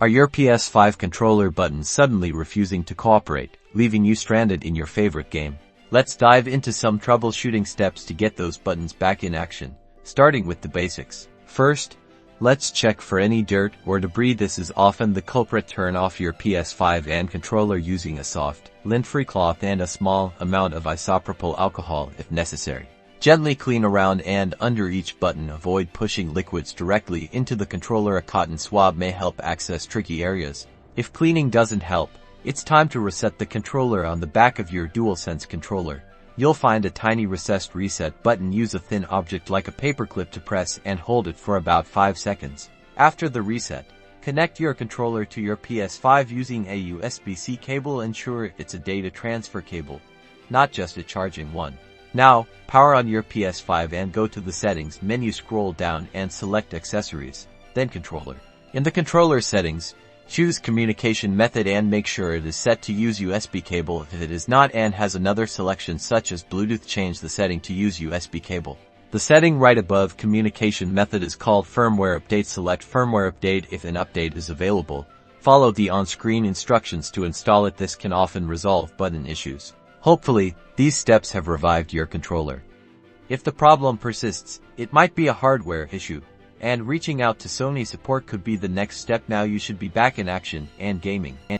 Are your PS5 controller buttons suddenly refusing to cooperate, leaving you stranded in your favorite game? Let's dive into some troubleshooting steps to get those buttons back in action, starting with the basics. First, let's check for any dirt or debris. This is often the culprit. Turn off your PS5 and controller using a soft, lint-free cloth and a small amount of isopropyl alcohol if necessary. Gently clean around and under each button. Avoid pushing liquids directly into the controller. A cotton swab may help access tricky areas. If cleaning doesn't help, it's time to reset the controller. On the back of your DualSense controller, you'll find a tiny recessed reset button. Use a thin object like a paperclip to press and hold it for about 5 seconds. After the reset, connect your controller to your PS5 using a USB-C cable. Ensure it's a data transfer cable, not just a charging one. Now, power on your PS5 and go to the Settings menu. Scroll down and select Accessories, then Controller. In the controller settings, choose Communication Method and make sure it is set to use USB cable. If it is not and has another selection such as Bluetooth, change the setting to use USB cable. The setting right above Communication Method is called Firmware Update. Select Firmware Update if an update is available. Follow the on-screen instructions to install it. This can often resolve button issues. Hopefully, these steps have revived your controller. If the problem persists, it might be a hardware issue, and reaching out to Sony support could be the next step. Now you should be back in action and gaming.